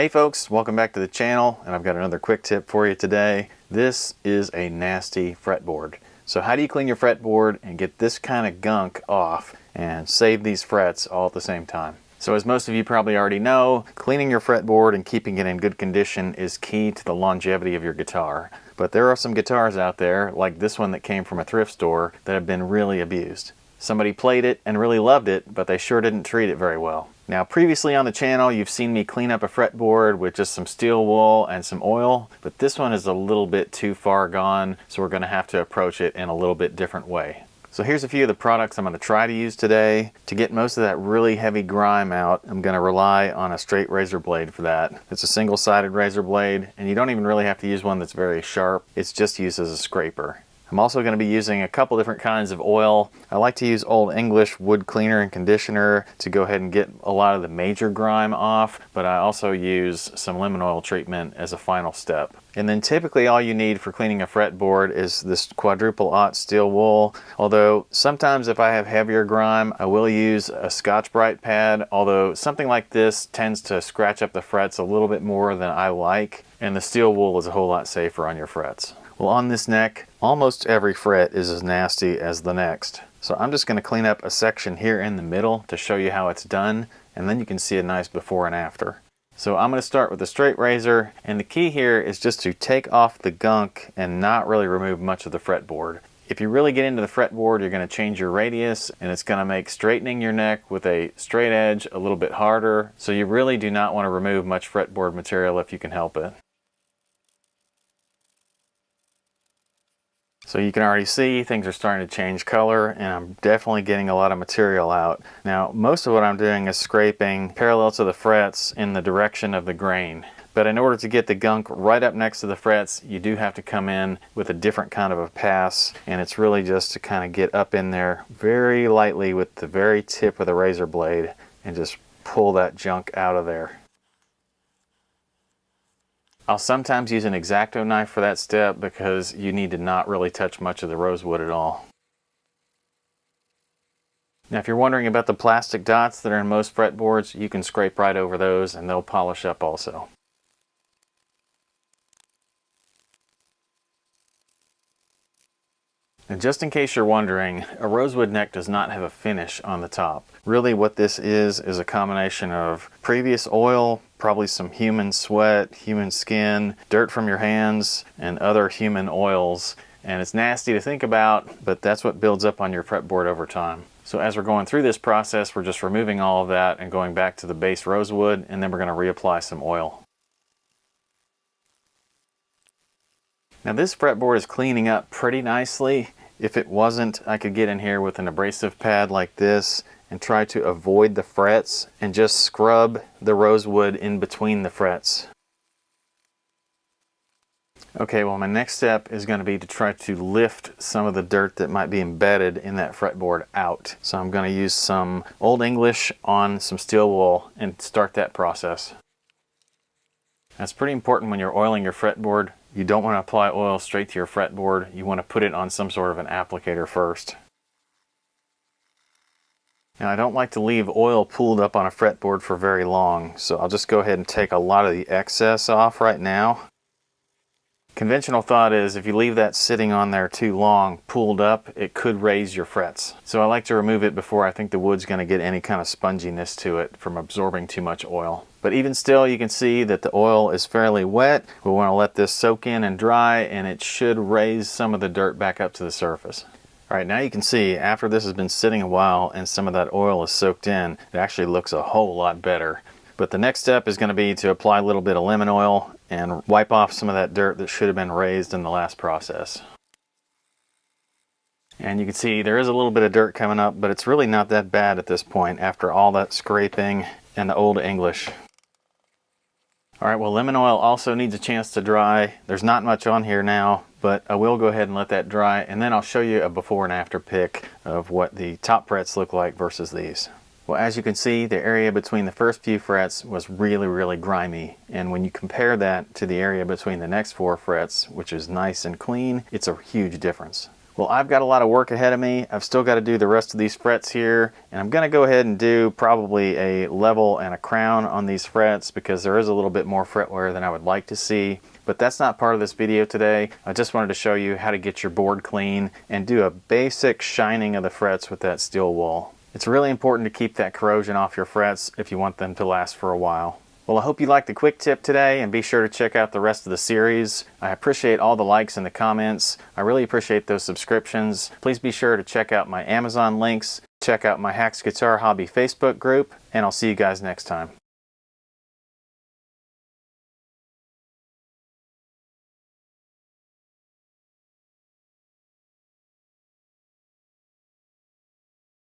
Hey folks, welcome back to the channel, and I've got another quick tip for you today. This is a nasty fretboard. So how do you clean your fretboard and get this kind of gunk off and save these frets all at the same time? So as most of you probably already know, cleaning your fretboard and keeping it in good condition is key to the longevity of your guitar. But there are some guitars out there, like this one that came from a thrift store, that have been really abused. Somebody played it and really loved it, but they sure didn't treat it very well. Now previously on the channel you've seen me clean up a fretboard with just some steel wool and some oil, but this one is a little bit too far gone, so we're going to have to approach it in a little bit different way. So here's a few of the products I'm going to try to use today. To get most of that really heavy grime out, I'm going to rely on a straight razor blade for that. It's a single-sided razor blade, and you don't even really have to use one that's very sharp. It's just used as a scraper. I'm also going to be using a couple different kinds of oil. I like to use Old English wood cleaner and conditioner to go ahead and get a lot of the major grime off, but I also use some lemon oil treatment as a final step. And then typically all you need for cleaning a fretboard is this quadruple aught steel wool, although sometimes if I have heavier grime I will use a Scotch-Brite pad, although something like this tends to scratch up the frets a little bit more than I like, and the steel wool is a whole lot safer on your frets. Well, on this neck, almost every fret is as nasty as the next. So I'm just going to clean up a section here in the middle to show you how it's done, and then you can see a nice before and after. So I'm going to start with a straight razor, and the key here is just to take off the gunk and not really remove much of the fretboard. If you really get into the fretboard, you're going to change your radius, and it's going to make straightening your neck with a straight edge a little bit harder. So you really do not want to remove much fretboard material if you can help it. So you can already see things are starting to change color, and I'm definitely getting a lot of material out. Now most of what I'm doing is scraping parallel to the frets in the direction of the grain. But in order to get the gunk right up next to the frets, you do have to come in with a different kind of a pass, and it's really just to kind of get up in there very lightly with the very tip of the razor blade and just pull that junk out of there. I'll sometimes use an X-Acto knife for that step because you need to not really touch much of the rosewood at all. Now if you're wondering about the plastic dots that are in most fretboards, you can scrape right over those and they'll polish up also. And just in case you're wondering, a rosewood neck does not have a finish on the top. Really what this is a combination of previous oil, probably some human sweat, human skin, dirt from your hands, and other human oils. And it's nasty to think about, but that's what builds up on your fretboard over time. So as we're going through this process, we're just removing all of that and going back to the base rosewood, and then we're going to reapply some oil. Now this fretboard is cleaning up pretty nicely. If it wasn't, I could get in here with an abrasive pad like this and try to avoid the frets and just scrub the rosewood in between the frets. Okay, well my next step is going to be to try to lift some of the dirt that might be embedded in that fretboard out. So I'm going to use some Old English on some steel wool and start that process. That's pretty important when you're oiling your fretboard. You don't want to apply oil straight to your fretboard. You want to put it on some sort of an applicator first. Now I don't like to leave oil pooled up on a fretboard for very long, so I'll just go ahead and take a lot of the excess off right now. Conventional thought is if you leave that sitting on there too long, pooled up, it could raise your frets. So I like to remove it before I think the wood's going to get any kind of sponginess to it from absorbing too much oil. But even still, you can see that the oil is fairly wet. We want to let this soak in and dry, and it should raise some of the dirt back up to the surface. Alright, now you can see after this has been sitting a while and some of that oil is soaked in, it actually looks a whole lot better. But the next step is going to be to apply a little bit of lemon oil and wipe off some of that dirt that should have been raised in the last process. And you can see there is a little bit of dirt coming up, but it's really not that bad at this point after all that scraping and the Old English. Alright, well lemon oil also needs a chance to dry. There's not much on here now, but I will go ahead and let that dry, and then I'll show you a before and after pic of what the top frets look like versus these. Well, as you can see, the area between the first few frets was really grimy, and when you compare that to the area between the next 4 frets, which is nice and clean, it's a huge difference. Well, I've got a lot of work ahead of me. I've still got to do the rest of these frets here, and I'm going to go ahead and do probably a level and a crown on these frets because there is a little bit more fret wear than I would like to see. But that's not part of this video today. I just wanted to show you how to get your board clean and do a basic shining of the frets with that steel wool. It's really important to keep that corrosion off your frets if you want them to last for a while. Well, I hope you liked the quick tip today, and be sure to check out the rest of the series. I appreciate all the likes and the comments. I really appreciate those subscriptions. Please be sure to check out my Amazon links, check out my Hacks Guitar Hobby Facebook group, and I'll see you guys next time.